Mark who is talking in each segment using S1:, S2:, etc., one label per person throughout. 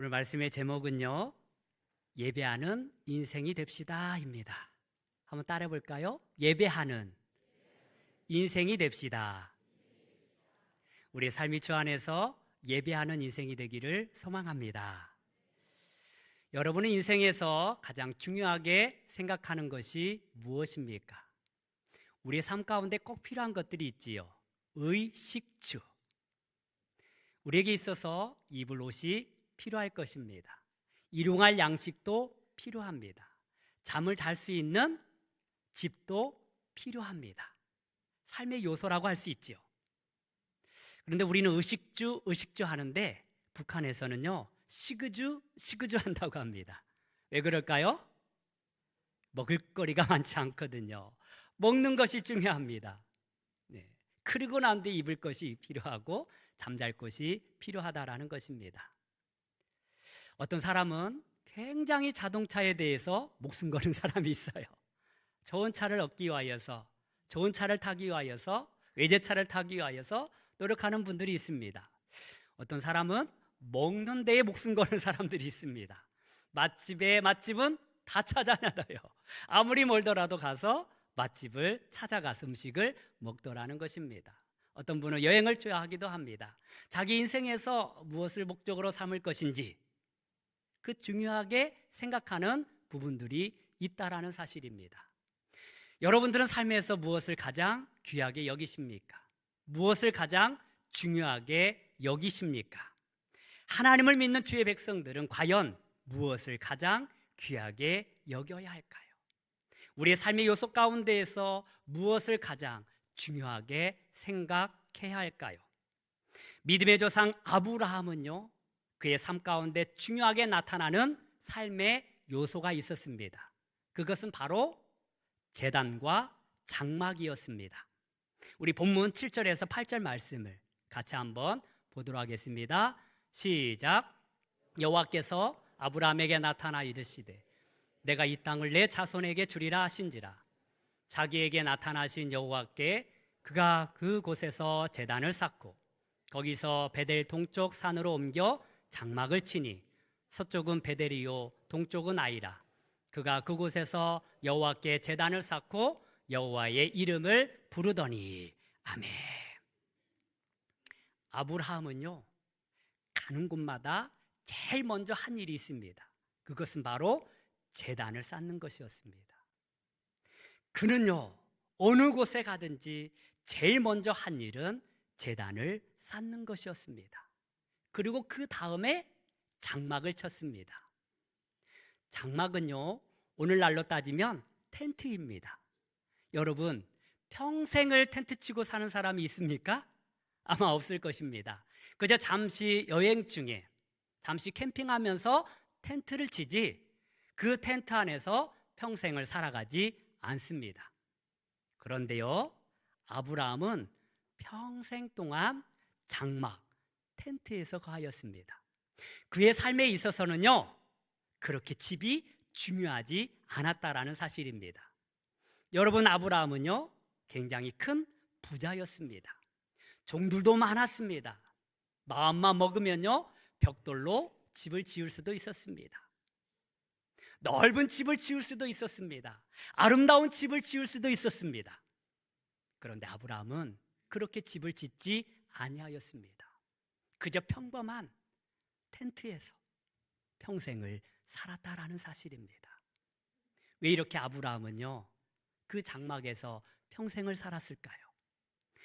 S1: 오늘 말씀의 제목은요, 예배하는 인생이 됩시다입니다. 한번 따라해 볼까요? 예배하는 인생이 됩시다. 우리의 삶이 주 안에서 예배하는 인생이 되기를 소망합니다. 여러분은 인생에서 가장 중요하게 생각하는 것이 무엇입니까? 우리의 삶 가운데 꼭 필요한 것들이 있지요. 의식주. 우리에게 있어서 입을 옷이 필요할 것입니다. 일용할 양식도 필요합니다. 잠을 잘 수 있는 집도 필요합니다. 삶의 요소라고 할 수 있지요. 그런데 우리는 의식주 하는데 북한에서는요, 식의주 한다고 합니다. 왜 그럴까요? 먹을거리가 많지 않거든요. 먹는 것이 중요합니다. 네. 그리고 난 뒤에 입을 것이 필요하고 잠잘 것이 필요하다라는 것입니다. 어떤 사람은 굉장히 자동차에 대해서 목숨 거는 사람이 있어요. 좋은 차를 얻기 위하여서, 좋은 차를 타기 위하여서, 외제차를 타기 위하여서 노력하는 분들이 있습니다. 어떤 사람은 먹는 데에 목숨 거는 사람들이 있습니다. 맛집은 다 찾아다녀요. 아무리 멀더라도 가서 맛집을 찾아가서 음식을 먹더라는 것입니다. 어떤 분은 여행을 좋아하기도 합니다. 자기 인생에서 무엇을 목적으로 삼을 것인지 그 중요하게 생각하는 부분들이 있다라는 사실입니다. 여러분들은 삶에서 무엇을 가장 귀하게 여기십니까? 무엇을 가장 중요하게 여기십니까? 하나님을 믿는 주의 백성들은 과연 무엇을 가장 귀하게 여겨야 할까요? 우리의 삶의 요소 가운데에서 무엇을 가장 중요하게 생각해야 할까요? 믿음의 조상 아브라함은요, 그의 삶 가운데 중요하게 나타나는 삶의 요소가 있었습니다. 그것은 바로 제단과 장막이었습니다. 우리 본문 7절에서 8절 말씀을 같이 한번 보도록 하겠습니다. 시작. 여호와께서 아브라함에게 나타나 이르시되 내가 이 땅을 내 자손에게 주리라 하신지라. 자기에게 나타나신 여호와께 그가 그곳에서 제단을 쌓고 거기서 베델 동쪽 산으로 옮겨 장막을 치니 서쪽은 베델이요 동쪽은 아이라. 그가 그곳에서 여호와께 제단을 쌓고 여호와의 이름을 부르더니. 아멘. 아브라함은요, 가는 곳마다 제일 먼저 한 일이 있습니다. 그것은 바로 제단을 쌓는 것이었습니다. 그는요, 어느 곳에 가든지 제일 먼저 한 일은 제단을 쌓는 것이었습니다. 그리고 그 다음에 장막을 쳤습니다. 장막은요, 오늘날로 따지면 텐트입니다. 여러분, 평생을 텐트 치고 사는 사람이 있습니까? 아마 없을 것입니다. 그저 잠시 여행 중에, 잠시 캠핑하면서 텐트를 치지 그 텐트 안에서 평생을 살아가지 않습니다. 그런데요, 아브라함은 평생 동안 장막, 텐트에서 거하였습니다. 그의 삶에 있어서는요, 그렇게 집이 중요하지 않았다라는 사실입니다. 여러분, 아브라함은요, 굉장히 큰 부자였습니다. 종들도 많았습니다. 마음만 먹으면요, 벽돌로 집을 지을 수도 있었습니다. 넓은 집을 지을 수도 있었습니다. 아름다운 집을 지을 수도 있었습니다. 그런데 아브라함은 그렇게 집을 짓지 아니하였습니다. 그저 평범한 텐트에서 평생을 살았다라는 사실입니다. 왜 이렇게 아브라함은요, 그 장막에서 평생을 살았을까요?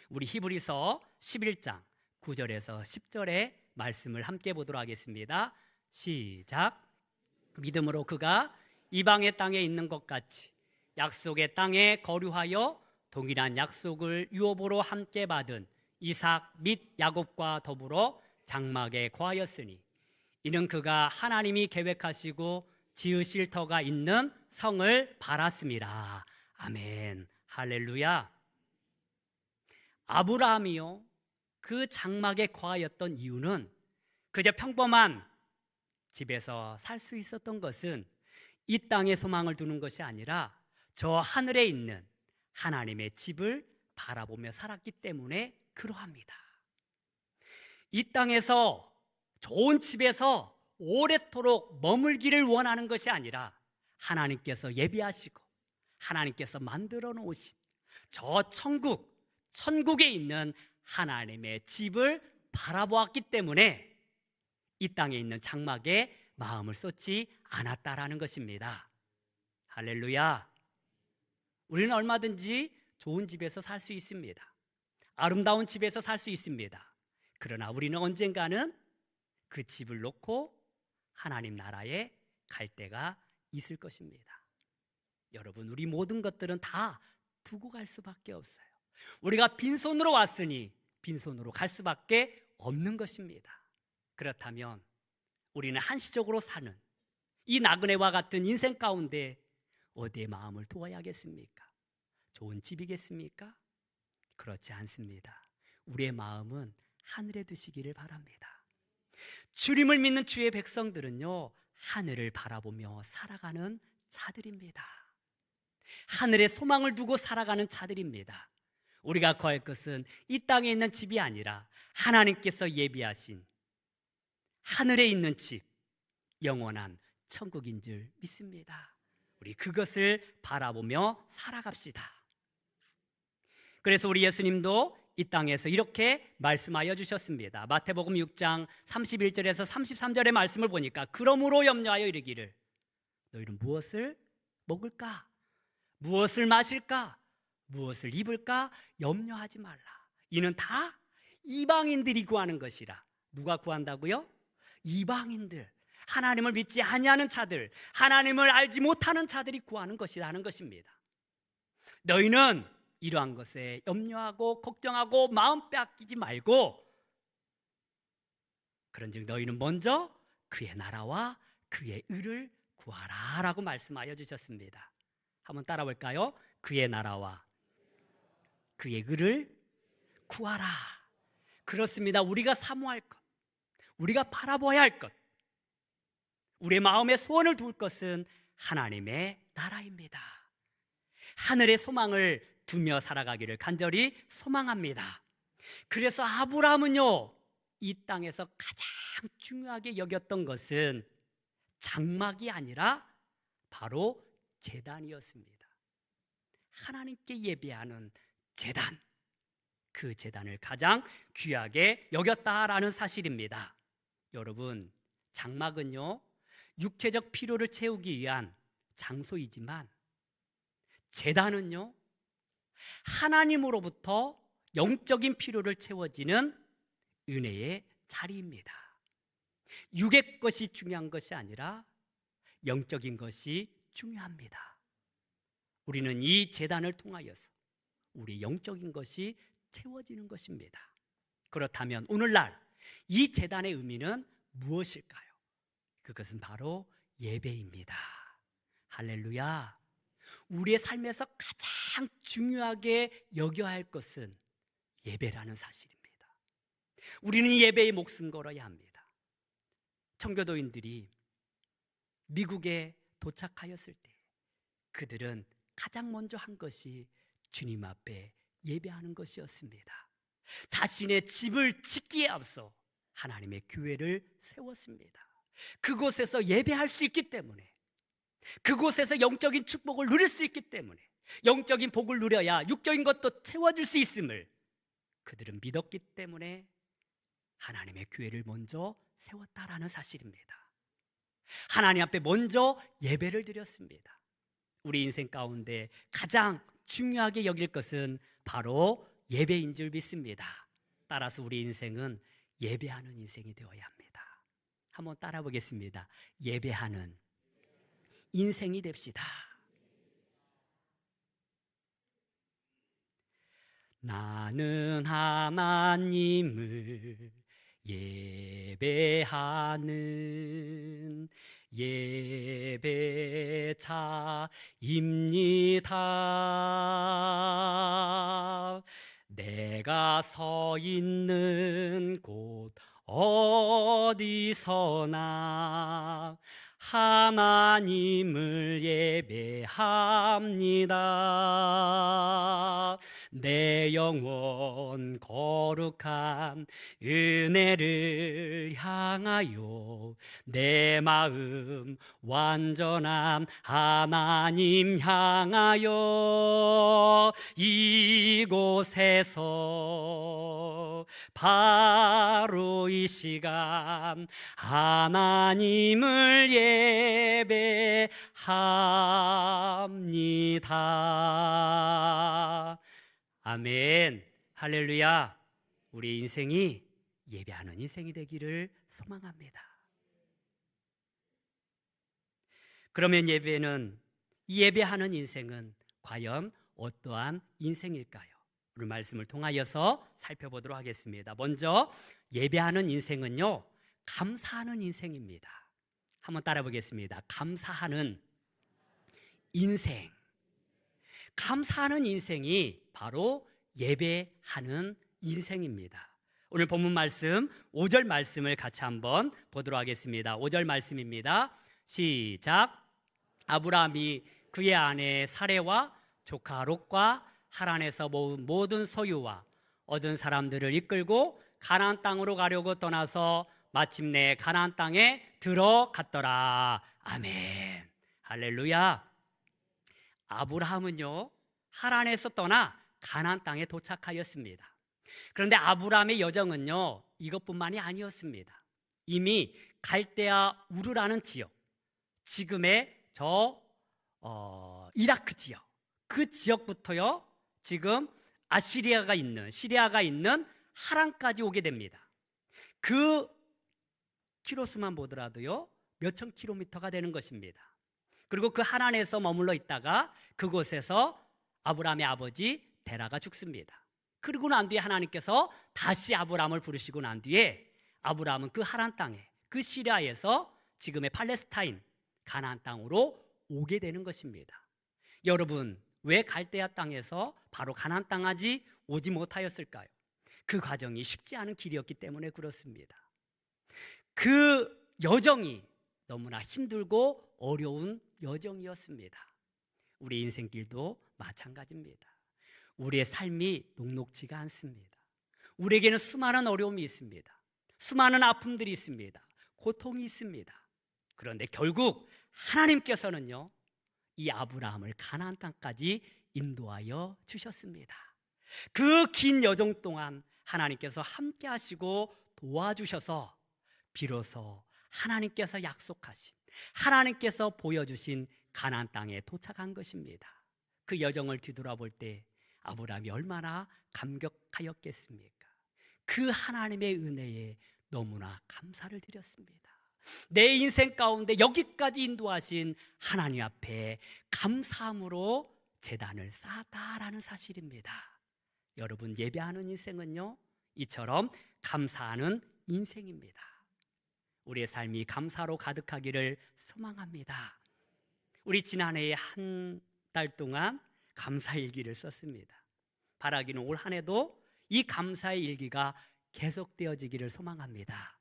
S1: 우리 히브리서 11장 9절에서 10절의 말씀을 함께 보도록 하겠습니다. 시작. 믿음으로 그가 이방의 땅에 있는 것 같이 약속의 땅에 거류하여 동일한 약속을 유업으로 함께 받은 이삭 및 야곱과 더불어 장막에 거하였으니 이는 그가 하나님이 계획하시고 지으실 터가 있는 성을 바랐습니다. 아멘. 할렐루야. 아브라함이요, 그 장막에 거하였던 이유는 그저 평범한 집에서 살 수 있었던 것은 이 땅에 소망을 두는 것이 아니라 저 하늘에 있는 하나님의 집을 바라보며 살았기 때문에 그러합니다. 이 땅에서 좋은 집에서 오래도록 머물기를 원하는 것이 아니라 하나님께서 예비하시고 하나님께서 만들어 놓으신 저 천국에 있는 하나님의 집을 바라보았기 때문에 이 땅에 있는 장막에 마음을 쏟지 않았다라는 것입니다. 할렐루야. 우리는 얼마든지 좋은 집에서 살 수 있습니다. 아름다운 집에서 살 수 있습니다. 그러나 우리는 언젠가는 그 집을 놓고 하나님 나라에 갈 때가 있을 것입니다. 여러분, 우리 모든 것들은 다 두고 갈 수밖에 없어요. 우리가 빈손으로 왔으니 빈손으로 갈 수밖에 없는 것입니다. 그렇다면 우리는 한시적으로 사는 이 나그네와 같은 인생 가운데 어디에 마음을 두어야겠습니까? 좋은 집이겠습니까? 그렇지 않습니다. 우리의 마음은 하늘에 두시기를 바랍니다. 주님을 믿는 주의 백성들은요, 하늘을 바라보며 살아가는 자들입니다. 하늘에 소망을 두고 살아가는 자들입니다. 우리가 구할 것은 이 땅에 있는 집이 아니라 하나님께서 예비하신 하늘에 있는 집, 영원한 천국인 줄 믿습니다. 우리 그것을 바라보며 살아갑시다. 그래서 우리 예수님도 이 땅에서 이렇게 말씀하여 주셨습니다. 마태복음 6장 31절에서 33절의 말씀을 보니까 그러므로 염려하여 이르기를 너희는 무엇을 먹을까? 무엇을 마실까? 무엇을 입을까? 염려하지 말라. 이는 다 이방인들이 구하는 것이라. 누가 구한다고요? 이방인들, 하나님을 믿지 아니하는 자들, 하나님을 알지 못하는 자들이 구하는 것이라는 것입니다. 너희는 이러한 것에 염려하고 걱정하고 마음 빼앗기지 말고 그런즉 너희는 먼저 그의 나라와 그의 의를 구하라 라고 말씀하여 주셨습니다. 한번 따라 볼까요? 그의 나라와 그의 의를 구하라. 그렇습니다. 우리가 사모할 것, 우리가 바라봐야 할 것, 우리의 마음에 소원을 둘 것은 하나님의 나라입니다. 하늘의 소망을 두며 살아가기를 간절히 소망합니다. 그래서 아브라함은요, 이 땅에서 가장 중요하게 여겼던 것은 장막이 아니라 바로 제단이었습니다. 하나님께 예배하는 제단, 그 제단을 가장 귀하게 여겼다라는 사실입니다. 여러분, 장막은요, 육체적 필요를 채우기 위한 장소이지만 제단은요, 하나님으로부터 영적인 필요를 채워지는 은혜의 자리입니다. 육의 것이 중요한 것이 아니라 영적인 것이 중요합니다. 우리는 이 제단을 통하여서 우리 영적인 것이 채워지는 것입니다. 그렇다면 오늘날 이 제단의 의미는 무엇일까요? 그것은 바로 예배입니다. 할렐루야. 우리의 삶에서 가장 중요하게 여겨야 할 것은 예배라는 사실입니다. 우리는 예배에 목숨 걸어야 합니다. 청교도인들이 미국에 도착하였을 때 그들은 가장 먼저 한 것이 주님 앞에 예배하는 것이었습니다. 자신의 집을 짓기에 앞서 하나님의 교회를 세웠습니다. 그곳에서 예배할 수 있기 때문에, 그곳에서 영적인 축복을 누릴 수 있기 때문에, 영적인 복을 누려야 육적인 것도 채워줄 수 있음을 그들은 믿었기 때문에 하나님의 교회를 먼저 세웠다라는 사실입니다. 하나님 앞에 먼저 예배를 드렸습니다. 우리 인생 가운데 가장 중요하게 여길 것은 바로 예배인 줄 믿습니다. 따라서 우리 인생은 예배하는 인생이 되어야 합니다. 한번 따라 보겠습니다. 예배하는 인생이 됩시다. 나는 하나님을 예배하는 예배자입니다. 내가 서 있는 곳 어디서나 하나님을 예배합니다. 내 영혼 거룩한 은혜를 향하여 내 마음 완전한 하나님 향하여 이곳에서 바로 이 시간 하나님을 예배합니다. 아멘. 할렐루야. 우리 인생이 예배하는 인생이 되기를 소망합니다. 그러면 예배하는 인생은 과연 어떠한 인생일까요? 오늘 말씀을 통하여서 살펴보도록 하겠습니다. 먼저 예배하는 인생은요, 감사하는 인생입니다. 한번 따라 보겠습니다. 감사하는 인생. 감사하는 인생이 바로 예배하는 인생입니다. 오늘 본문 말씀 5절 말씀을 같이 한번 보도록 하겠습니다. 5절 말씀입니다. 시작. 아브라함이 그의 아내 사레와 조카 롯과 하란에서 모은 모든 소유와 얻은 사람들을 이끌고 가나안 땅으로 가려고 떠나서 마침내 가나안 땅에 들어갔더라. 아멘. 할렐루야. 아브라함은요, 하란에서 떠나 가나안 땅에 도착하였습니다. 그런데 아브라함의 여정은요, 이것뿐만이 아니었습니다. 이미 갈대아 우르라는 지역, 지금의 이라크 지역, 그 지역부터요, 지금 시리아가 있는 하란까지 오게 됩니다. 그 키로수만 보더라도요, 몇천 킬로미터가 되는 것입니다. 그리고 그 하란에서 머물러 있다가 그곳에서 아브라함의 아버지 데라가 죽습니다. 그리고 난 뒤에 하나님께서 다시 아브라함을 부르시고 난 뒤에 아브라함은 그 하란 땅에, 그 시리아에서 지금의 팔레스타인 가나안 땅으로 오게 되는 것입니다. 여러분, 왜 갈대아 땅에서 바로 가나안 땅까지 오지 못하였을까요? 그 과정이 쉽지 않은 길이었기 때문에 그렇습니다. 그 여정이 너무나 힘들고 어려운 여정이었습니다. 우리 인생길도 마찬가지입니다. 우리의 삶이 녹록지가 않습니다. 우리에게는 수많은 어려움이 있습니다. 수많은 아픔들이 있습니다. 고통이 있습니다. 그런데 결국 하나님께서는요, 이 아브라함을 가나안 땅까지 인도하여 주셨습니다. 그 긴 여정 동안 하나님께서 함께 하시고 도와주셔서 비로소 하나님께서 약속하신, 하나님께서 보여주신 가나안 땅에 도착한 것입니다. 그 여정을 뒤돌아볼 때 아브라함이 얼마나 감격하였겠습니까? 그 하나님의 은혜에 너무나 감사를 드렸습니다. 내 인생 가운데 여기까지 인도하신 하나님 앞에 감사함으로 제단을 쌓았다라는 사실입니다. 여러분, 예배하는 인생은요, 이처럼 감사하는 인생입니다. 우리의 삶이 감사로 가득하기를 소망합니다. 우리 지난해에 한 달 동안 감사일기를 썼습니다. 바라기는 올 한 해도 이 감사의 일기가 계속되어지기를 소망합니다.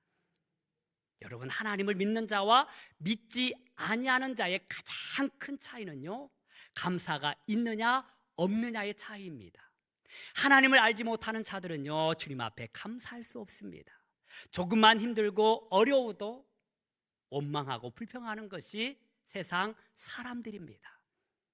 S1: 여러분, 하나님을 믿는 자와 믿지 아니하는 자의 가장 큰 차이는요, 감사가 있느냐 없느냐의 차이입니다. 하나님을 알지 못하는 자들은요, 주님 앞에 감사할 수 없습니다. 조금만 힘들고 어려워도 원망하고 불평하는 것이 세상 사람들입니다.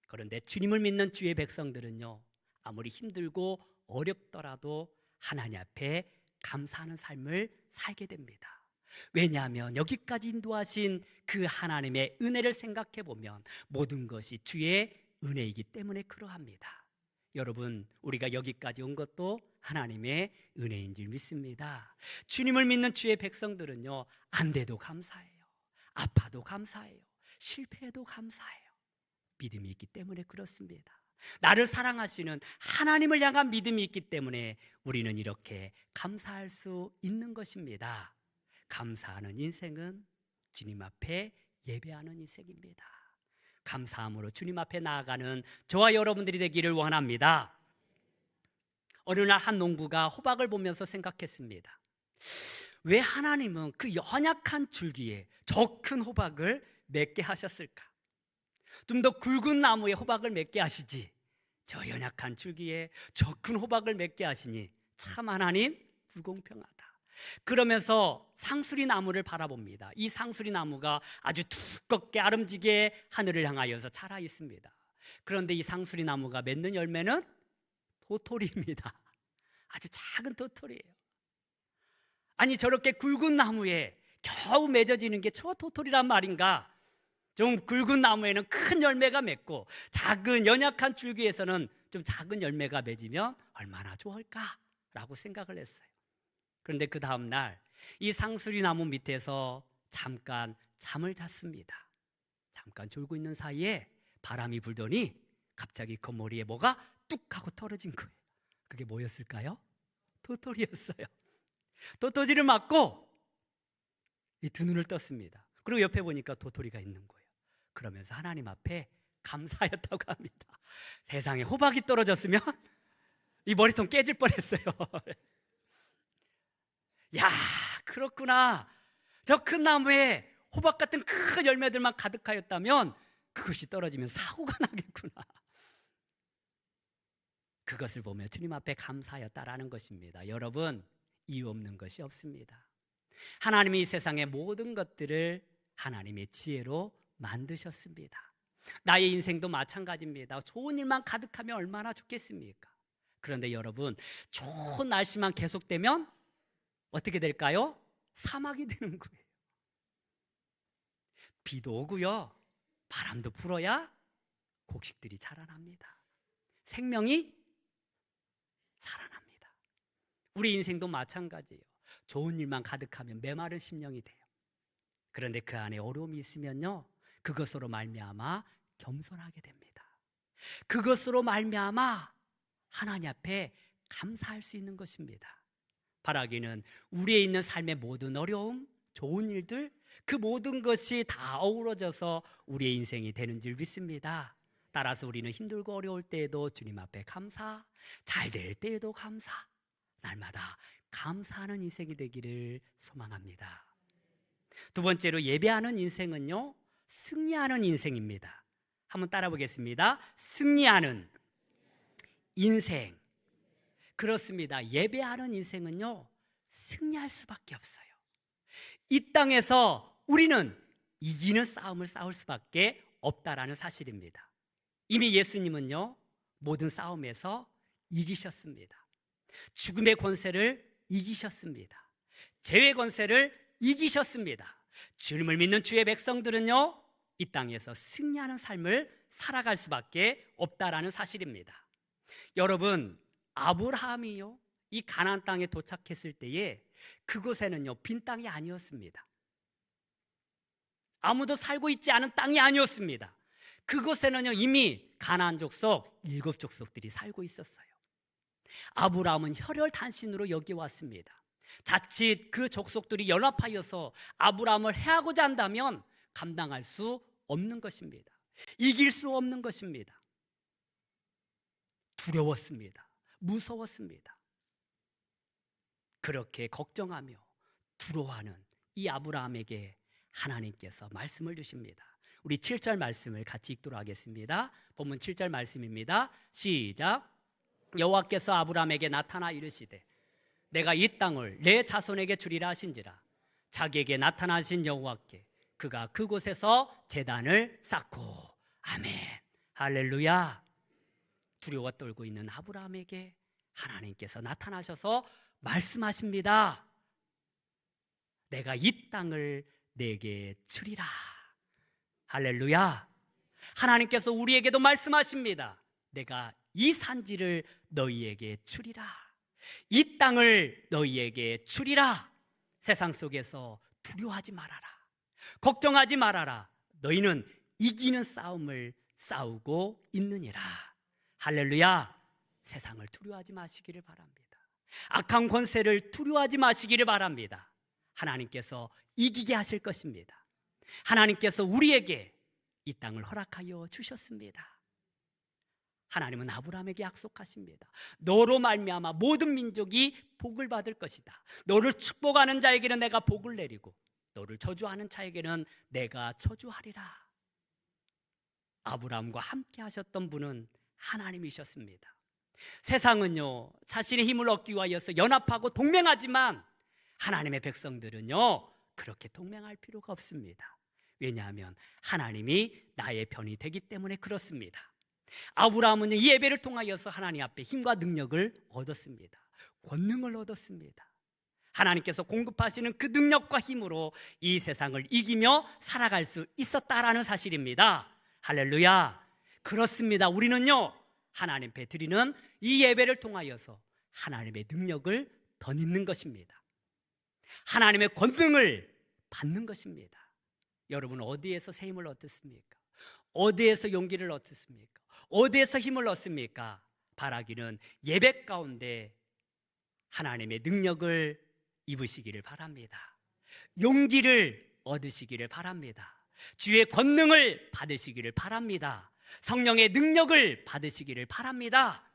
S1: 그런데 주님을 믿는 주의 백성들은요, 아무리 힘들고 어렵더라도 하나님 앞에 감사하는 삶을 살게 됩니다. 왜냐하면 여기까지 인도하신 그 하나님의 은혜를 생각해 보면 모든 것이 주의 은혜이기 때문에 그러합니다. 여러분, 우리가 여기까지 온 것도 하나님의 은혜인 줄 믿습니다. 주님을 믿는 주의 백성들은요, 안 돼도 감사해요. 아파도 감사해요. 실패해도 감사해요. 믿음이 있기 때문에 그렇습니다. 나를 사랑하시는 하나님을 향한 믿음이 있기 때문에 우리는 이렇게 감사할 수 있는 것입니다. 감사하는 인생은 주님 앞에 예배하는 인생입니다. 감사함으로 주님 앞에 나아가는 저와 여러분들이 되기를 원합니다. 어느 날 한 농부가 호박을 보면서 생각했습니다. 왜 하나님은 그 연약한 줄기에 저 큰 호박을 맺게 하셨을까? 좀 더 굵은 나무에 호박을 맺게 하시지 저 연약한 줄기에 저 큰 호박을 맺게 하시니 참 하나님 불공평하다. 그러면서 상수리 나무를 바라봅니다. 이 상수리 나무가 아주 두껍게 아름지게 하늘을 향하여서 자라 있습니다. 그런데 이 상수리 나무가 맺는 열매는 도토리입니다. 아주 작은 도토리예요. 아니 저렇게 굵은 나무에 겨우 맺어지는 게 저 도토리란 말인가? 좀 굵은 나무에는 큰 열매가 맺고 작은 연약한 줄기에서는 좀 작은 열매가 맺으면 얼마나 좋을까라고 생각을 했어요. 그런데 그 다음 날 이 상수리 나무 밑에서 잠깐 잠을 잤습니다. 잠깐 졸고 있는 사이에 바람이 불더니 갑자기 그 머리에 뭐가 뚝 하고 떨어진 거예요. 그게 뭐였을까요? 도토리였어요. 도토리를 맞고 이 두 눈을 떴습니다. 그리고 옆에 보니까 도토리가 있는 거예요. 그러면서 하나님 앞에 감사하였다고 합니다. 세상에 호박이 떨어졌으면 이 머리통 깨질 뻔했어요. 야, 그렇구나. 저 큰 나무에 호박 같은 큰 열매들만 가득하였다면 그것이 떨어지면 사고가 나겠구나. 그것을 보며 주님 앞에 감사하였다라는 것입니다. 여러분, 이유 없는 것이 없습니다. 하나님이 이 세상의 모든 것들을 하나님의 지혜로 만드셨습니다. 나의 인생도 마찬가지입니다. 좋은 일만 가득하면 얼마나 좋겠습니까? 그런데 여러분, 좋은 날씨만 계속되면 어떻게 될까요? 사막이 되는 거예요. 비도 오고요, 바람도 불어야 곡식들이 자라납니다. 생명이 살아납니다. 우리 인생도 마찬가지예요. 좋은 일만 가득하면 메마른 심령이 돼요. 그런데 그 안에 어려움이 있으면요, 그것으로 말미암아 겸손하게 됩니다. 그것으로 말미암아 하나님 앞에 감사할 수 있는 것입니다. 바라기는 우리에 있는 삶의 모든 어려움, 좋은 일들, 그 모든 것이 다 어우러져서 우리의 인생이 되는 줄 믿습니다. 따라서 우리는 힘들고 어려울 때에도 주님 앞에 감사, 잘 될 때에도 감사, 날마다 감사하는 인생이 되기를 소망합니다. 두 번째로 예배하는 인생은요, 승리하는 인생입니다. 한번 따라 보겠습니다. 승리하는 인생. 그렇습니다. 예배하는 인생은요, 승리할 수밖에 없어요. 이 땅에서 우리는 이기는 싸움을 싸울 수밖에 없다라는 사실입니다. 이미 예수님은요, 모든 싸움에서 이기셨습니다. 죽음의 권세를 이기셨습니다. 죄의 권세를 이기셨습니다. 주님을 믿는 주의 백성들은요, 이 땅에서 승리하는 삶을 살아갈 수밖에 없다라는 사실입니다. 여러분, 아브라함이요, 이 가나안 땅에 도착했을 때에 그곳에는요, 빈 땅이 아니었습니다. 아무도 살고 있지 않은 땅이 아니었습니다. 그곳에는요, 이미 가나안 족속 7족속들이 살고 있었어요. 아브라함은 혈혈단신으로 여기 왔습니다. 자칫 그 족속들이 연합하여서 아브라함을 해하고자 한다면 감당할 수 없는 것입니다. 이길 수 없는 것입니다. 두려웠습니다. 무서웠습니다. 그렇게 걱정하며 두려워하는 이 아브라함에게 하나님께서 말씀을 주십니다. 우리 7절 말씀을 같이 읽도록 하겠습니다. 본문 7절 말씀입니다. 시작. 여호와께서 아브라함에게 나타나 이르시되 내가 이 땅을 내 자손에게 주리라 하신지라. 자기에게 나타나신 여호와께 그가 그곳에서 제단을 쌓고. 아멘. 할렐루야. 두려워 떨고 있는 아브라함에게 하나님께서 나타나셔서 말씀하십니다. 내가 이 땅을 내게 주리라. 할렐루야. 하나님께서 우리에게도 말씀하십니다. 내가 이 산지를 너희에게 주리라. 이 땅을 너희에게 주리라. 세상 속에서 두려워하지 말아라. 걱정하지 말아라. 너희는 이기는 싸움을 싸우고 있느니라. 할렐루야. 세상을 두려워하지 마시기를 바랍니다. 악한 권세를 두려워하지 마시기를 바랍니다. 하나님께서 이기게 하실 것입니다. 하나님께서 우리에게 이 땅을 허락하여 주셨습니다. 하나님은 아브라함에게 약속하십니다. 너로 말미암아 모든 민족이 복을 받을 것이다. 너를 축복하는 자에게는 내가 복을 내리고 너를 저주하는 자에게는 내가 저주하리라. 아브라함과 함께 하셨던 분은 하나님이셨습니다. 세상은요, 자신의 힘을 얻기 위하여서 연합하고 동맹하지만 하나님의 백성들은요, 그렇게 동맹할 필요가 없습니다. 왜냐하면 하나님이 나의 편이 되기 때문에 그렇습니다. 아브라함은 이 예배를 통하여서 하나님 앞에 힘과 능력을 얻었습니다. 권능을 얻었습니다. 하나님께서 공급하시는 그 능력과 힘으로 이 세상을 이기며 살아갈 수 있었다라는 사실입니다. 할렐루야. 그렇습니다. 우리는요, 하나님 앞에 드리는 이 예배를 통하여서 하나님의 능력을 덧입는 것입니다. 하나님의 권능을 받는 것입니다. 여러분, 어디에서 새 힘을 얻었습니까? 어디에서 용기를 얻었습니까? 어디에서 힘을 얻습니까? 바라기는 예배 가운데 하나님의 능력을 입으시기를 바랍니다. 용기를 얻으시기를 바랍니다. 주의 권능을 받으시기를 바랍니다. 성령의 능력을 받으시기를 바랍니다.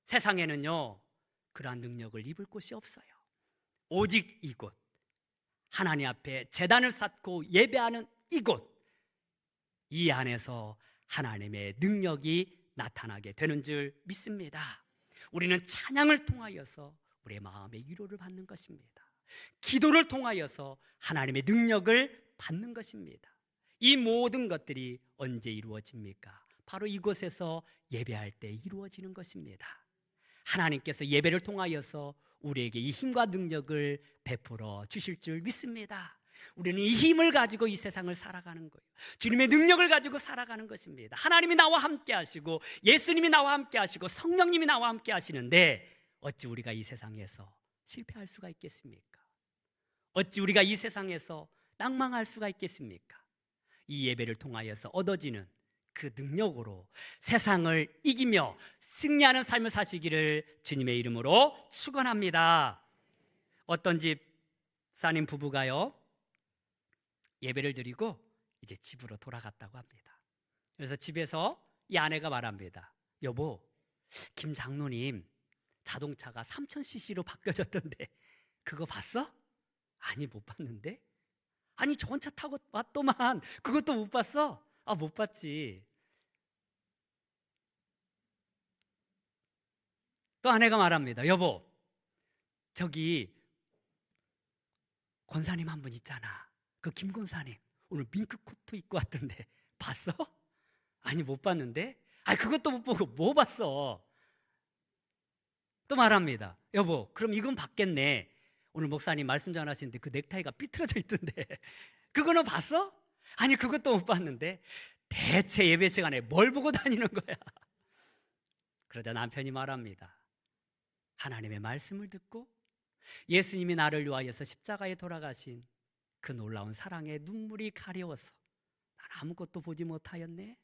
S1: 세상에는요, 그러한 능력을 입을 곳이 없어요. 오직 이곳, 하나님 앞에 제단을 쌓고 예배하는 이곳, 이 안에서 하나님의 능력이 나타나게 되는 줄 믿습니다. 우리는 찬양을 통하여서 우리의 마음의 위로를 받는 것입니다. 기도를 통하여서 하나님의 능력을 받는 것입니다. 이 모든 것들이 언제 이루어집니까? 바로 이곳에서 예배할 때 이루어지는 것입니다. 하나님께서 예배를 통하여서 우리에게 이 힘과 능력을 베풀어 주실 줄 믿습니다. 우리는 이 힘을 가지고 이 세상을 살아가는 거예요. 주님의 능력을 가지고 살아가는 것입니다. 하나님이 나와 함께 하시고 예수님이 나와 함께 하시고 성령님이 나와 함께 하시는데 어찌 우리가 이 세상에서 실패할 수가 있겠습니까? 어찌 우리가 이 세상에서 낭망할 수가 있겠습니까? 이 예배를 통하여서 얻어지는 그 능력으로 세상을 이기며 승리하는 삶을 사시기를 주님의 이름으로 축원합니다. 어떤 집사님 부부가요, 예배를 드리고 이제 집으로 돌아갔다고 합니다. 그래서 집에서 이 아내가 말합니다. 여보, 김 장로님 자동차가 3000cc로 바뀌어졌던데 그거 봤어? 아니, 못 봤는데. 아니, 좋은 차 타고 왔더만 그것도 못 봤어? 아, 못 봤지. 또 아내가 말합니다. 여보, 저기 권사님 한 분 있잖아. 그 김 권사님 오늘 밍크 코트 입고 왔던데 봤어? 아니, 못 봤는데. 아, 그것도 못 보고 뭐 봤어? 또 말합니다. 여보, 그럼 이건 봤겠네. 오늘 목사님 말씀 전하시는데 그 넥타이가 삐뚤어져 있던데 그거는 봤어? 아니, 그것도 못 봤는데. 대체 예배 시간에 뭘 보고 다니는 거야? 그러자 남편이 말합니다. 하나님의 말씀을 듣고 예수님이 나를 위하여서 십자가에 돌아가신 그 놀라운 사랑의 눈물이 가려워서 난 아무것도 보지 못하였네.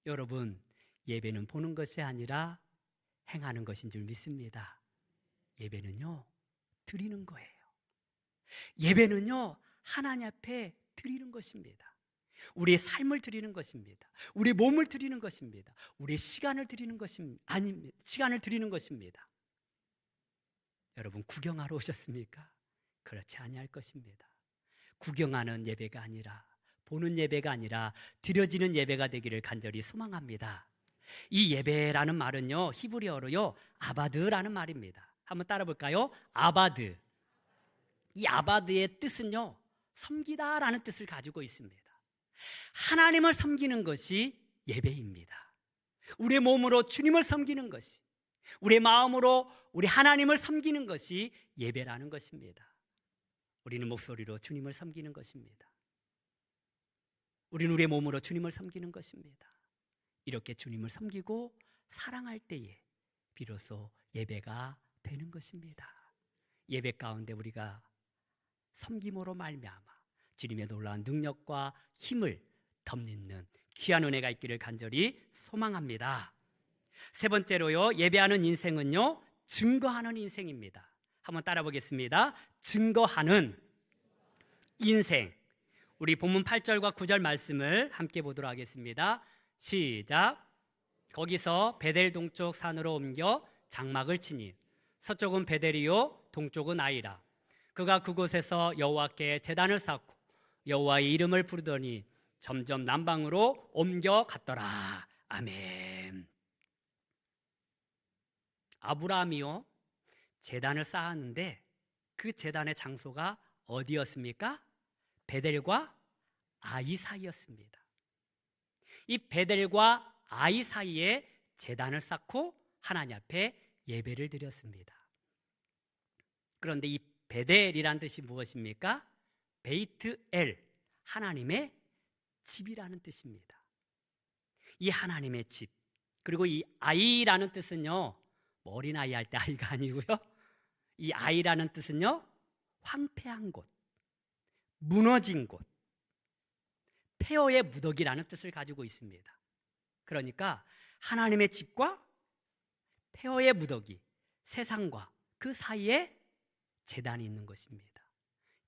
S1: 여러분, 예배는 보는 것이 아니라 행하는 것인 줄 믿습니다. 예배는요, 드리는 거예요. 예배는요, 하나님 앞에 드리는 것입니다. 우리의 삶을 드리는 것입니다. 우리의 몸을 드리는 것입니다. 우리의 시간을 드리는 것입니다. 아닙니다. 시간을 드리는 것입니다. 여러분, 구경하러 오셨습니까? 그렇지 아니할 것입니다. 구경하는 예배가 아니라, 보는 예배가 아니라 드려지는 예배가 되기를 간절히 소망합니다. 이 예배라는 말은요, 히브리어로요 아바드라는 말입니다. 한번 따라 볼까요? 아바드. 이 아바드의 뜻은요, 섬기다라는 뜻을 가지고 있습니다. 하나님을 섬기는 것이 예배입니다. 우리의 몸으로 주님을 섬기는 것이, 우리의 마음으로 우리 하나님을 섬기는 것이 예배라는 것입니다. 우리는 목소리로 주님을 섬기는 것입니다. 우리는 우리의 몸으로 주님을 섬기는 것입니다. 이렇게 주님을 섬기고 사랑할 때에 비로소 예배가 되는 것입니다. 예배 가운데 우리가 섬김으로 말미암아 주님의 놀라운 능력과 힘을 덧입는 귀한 은혜가 있기를 간절히 소망합니다. 세 번째로요, 예배하는 인생은요, 증거하는 인생입니다. 한번 따라 보겠습니다. 증거하는 인생. 우리 본문 8절과 9절 말씀을 함께 보도록 하겠습니다. 시작. 거기서 베델 동쪽 산으로 옮겨 장막을 치니 서쪽은 베델이요 동쪽은 아이라. 그가 그곳에서 여호와께 제단을 쌓고 여호와의 이름을 부르더니 점점 남방으로 옮겨 갔더라. 아멘. 아브라함이요 제단을 쌓았는데 그 제단의 장소가 어디였습니까? 베델과 아이 사이였습니다. 이 베델과 아이 사이에 제단을 쌓고 하나님 앞에 예배를 드렸습니다. 그런데 이 베델이란 뜻이 무엇입니까? 베이트엘, 하나님의 집이라는 뜻입니다. 이 하나님의 집, 그리고 이 아이라는 뜻은요 어린아이 할 때 아이가 아니고요, 이 아이라는 뜻은요 황폐한 곳, 무너진 곳, 폐허의 무더기라는 뜻을 가지고 있습니다. 그러니까 하나님의 집과 폐허의 무더기, 세상과 그 사이에 제단이 있는 것입니다.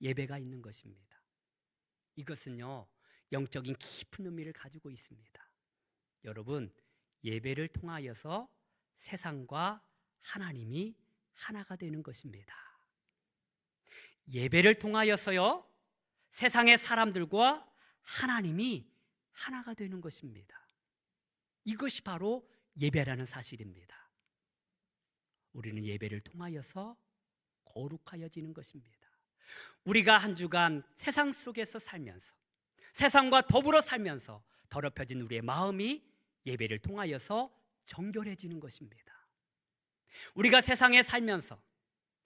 S1: 예배가 있는 것입니다. 이것은요 영적인 깊은 의미를 가지고 있습니다. 여러분, 예배를 통하여서 세상과 하나님이 하나가 되는 것입니다. 예배를 통하여서요 세상의 사람들과 하나님이 하나가 되는 것입니다. 이것이 바로 예배라는 사실입니다. 우리는 예배를 통하여서 거룩하여지는 것입니다. 우리가 한 주간 세상 속에서 살면서, 세상과 더불어 살면서 더럽혀진 우리의 마음이 예배를 통하여서 정결해지는 것입니다. 우리가 세상에 살면서,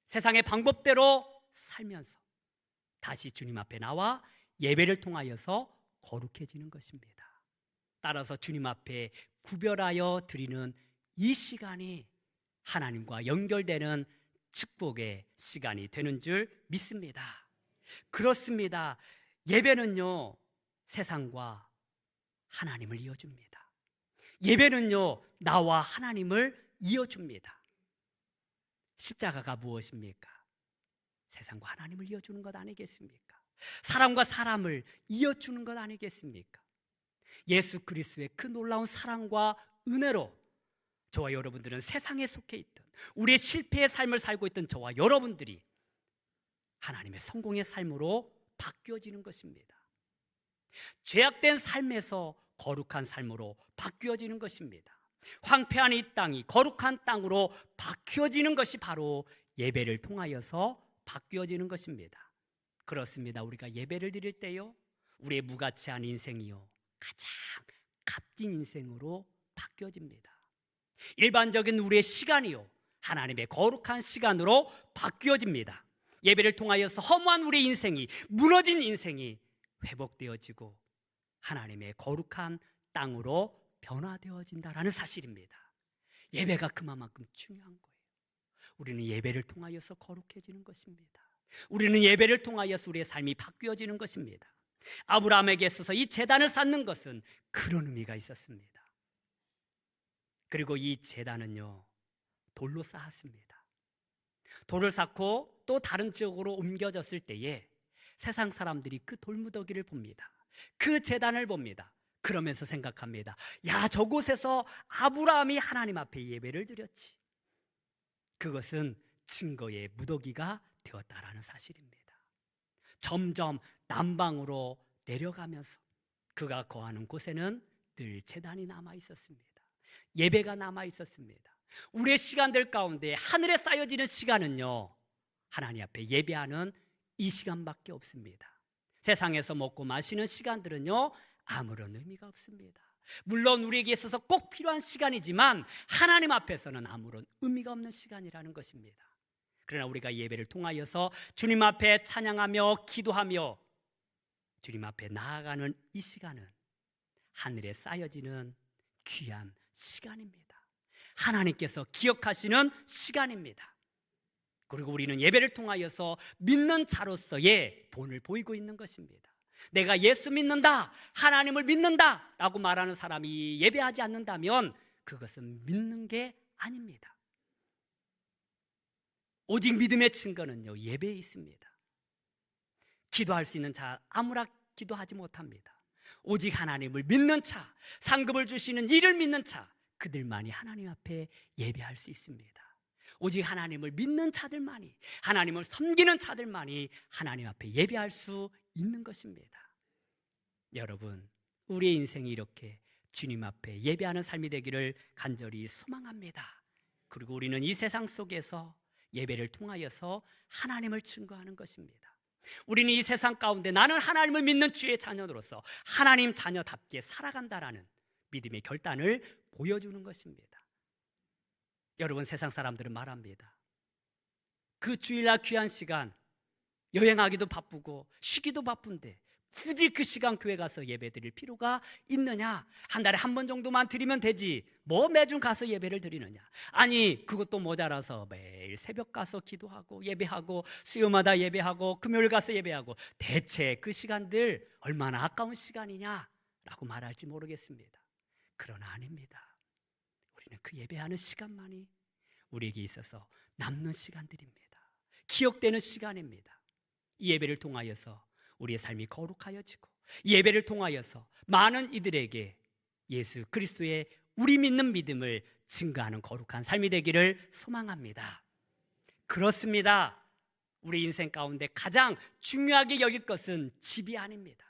S1: 세상의 방법대로 살면서 다시 주님 앞에 나와 예배를 통하여서 거룩해지는 것입니다. 따라서 주님 앞에 구별하여 드리는 이 시간이 하나님과 연결되는 축복의 시간이 되는 줄 믿습니다. 그렇습니다. 예배는요 세상과 하나님을 이어줍니다. 예배는요 나와 하나님을 이어줍니다. 십자가가 무엇입니까? 세상과 하나님을 이어주는 것 아니겠습니까? 사람과 사람을 이어주는 것 아니겠습니까? 예수 그리스도의 그 놀라운 사랑과 은혜로 저와 여러분들은 세상에 속해 있던, 우리의 실패의 삶을 살고 있던 저와 여러분들이 하나님의 성공의 삶으로 바뀌어지는 것입니다. 죄악된 삶에서 거룩한 삶으로 바뀌어지는 것입니다. 황폐한 이 땅이 거룩한 땅으로 바뀌어지는 것이 바로 예배를 통하여서 바뀌어지는 것입니다. 그렇습니다. 우리가 예배를 드릴 때요 우리의 무가치한 인생이요 가장 값진 인생으로 바뀌어집니다. 일반적인 우리의 시간이요 하나님의 거룩한 시간으로 바뀌어집니다. 예배를 통하여서 허무한 우리의 인생이, 무너진 인생이 회복되어지고 하나님의 거룩한 땅으로 변화되어진다라는 사실입니다. 예배가 그만큼 중요한 거예요. 우리는 예배를 통하여서 거룩해지는 것입니다. 우리는 예배를 통하여서 우리의 삶이 바뀌어지는 것입니다. 아브라함에게 있어서 이 제단을 쌓는 것은 그런 의미가 있었습니다. 그리고 이 제단은요 돌로 쌓았습니다. 돌을 쌓고 또 다른 지역으로 옮겨졌을 때에 세상 사람들이 그 돌무더기를 봅니다. 그 제단을 봅니다. 그러면서 생각합니다. 야, 저곳에서 아브라함이 하나님 앞에 예배를 드렸지. 그것은 증거의 무더기가 되었다라는 사실입니다. 점점 남방으로 내려가면서 그가 거하는 곳에는 늘 제단이 남아 있었습니다. 예배가 남아 있었습니다. 우리의 시간들 가운데 하늘에 쌓여지는 시간은요 하나님 앞에 예배하는 이 시간밖에 없습니다. 세상에서 먹고 마시는 시간들은요 아무런 의미가 없습니다. 물론 우리에게 있어서 꼭 필요한 시간이지만 하나님 앞에서는 아무런 의미가 없는 시간이라는 것입니다. 그러나 우리가 예배를 통하여서 주님 앞에 찬양하며 기도하며 주님 앞에 나아가는 이 시간은 하늘에 쌓여지는 귀한 시간입니다. 하나님께서 기억하시는 시간입니다. 그리고 우리는 예배를 통하여서 믿는 자로서의 본을 보이고 있는 것입니다. 내가 예수 믿는다, 하나님을 믿는다 라고 말하는 사람이 예배하지 않는다면 그것은 믿는 게 아닙니다. 오직 믿음의 증거는요 예배에 있습니다. 기도할 수 있는 자 아무나 기도하지 못합니다. 오직 하나님을 믿는 자, 상급을 주시는 이를 믿는 자, 그들만이 하나님 앞에 예배할 수 있습니다. 오직 하나님을 믿는 자들만이, 하나님을 섬기는 자들만이 하나님 앞에 예배할 수 있는 것입니다. 여러분, 우리의 인생이 이렇게 주님 앞에 예배하는 삶이 되기를 간절히 소망합니다. 그리고 우리는 이 세상 속에서 예배를 통하여서 하나님을 증거하는 것입니다. 우리는 이 세상 가운데 나는 하나님을 믿는 주의 자녀로서 하나님 자녀답게 살아간다라는 믿음의 결단을 보여주는 것입니다. 여러분, 세상 사람들은 말합니다. 그 주일날 귀한 시간, 여행하기도 바쁘고 쉬기도 바쁜데 굳이 그 시간 교회 가서 예배 드릴 필요가 있느냐? 한 달에 한 번 정도만 드리면 되지 뭐 매주 가서 예배를 드리느냐? 아니, 그것도 모자라서 매일 새벽 가서 기도하고 예배하고 수요마다 예배하고 금요일 가서 예배하고 대체 그 시간들 얼마나 아까운 시간이냐라고 말할지 모르겠습니다. 그러나 아닙니다. 우리는 그 예배하는 시간만이 우리에게 있어서 남는 시간들입니다. 기억되는 시간입니다. 이 예배를 통하여서 우리의 삶이 거룩하여지고 예배를 통하여서 많은 이들에게 예수 그리스도의 우리 믿는 믿음을 증거하는 거룩한 삶이 되기를 소망합니다. 그렇습니다. 우리 인생 가운데 가장 중요하게 여길 것은 집이 아닙니다.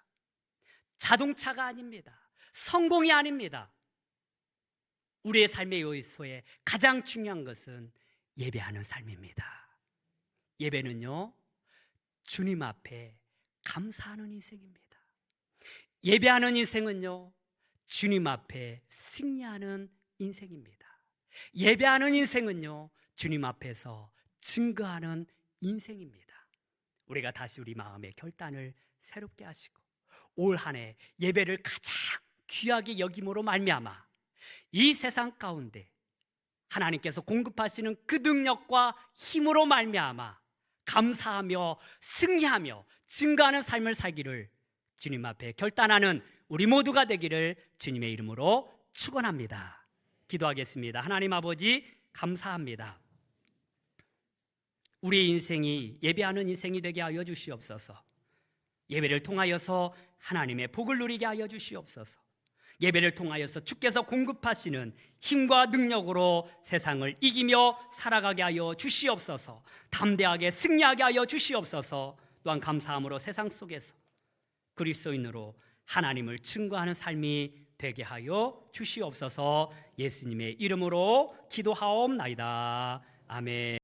S1: 자동차가 아닙니다. 성공이 아닙니다. 우리의 삶의 요소에 가장 중요한 것은 예배하는 삶입니다. 예배는요, 주님 앞에 감사하는 인생입니다. 예배하는 인생은요, 주님 앞에 승리하는 인생입니다. 예배하는 인생은요, 주님 앞에서 증거하는 인생입니다. 우리가 다시 우리 마음의 결단을 새롭게 하시고 올 한 해 예배를 가장 귀하게 여김으로 말미암아 이 세상 가운데 하나님께서 공급하시는 그 능력과 힘으로 말미암아 감사하며 승리하며 증거하는 삶을 살기를 주님 앞에 결단하는 우리 모두가 되기를 주님의 이름으로 축원합니다. 기도하겠습니다. 하나님 아버지, 감사합니다. 우리의 인생이 예배하는 인생이 되게 하여 주시옵소서. 예배를 통하여서 하나님의 복을 누리게 하여 주시옵소서. 예배를 통하여서 주께서 공급하시는 힘과 능력으로 세상을 이기며 살아가게 하여 주시옵소서. 담대하게 승리하게 하여 주시옵소서. 또한 감사함으로 세상 속에서 그리스도인으로 하나님을 증거하는 삶이 되게 하여 주시옵소서. 예수님의 이름으로 기도하옵나이다. 아멘.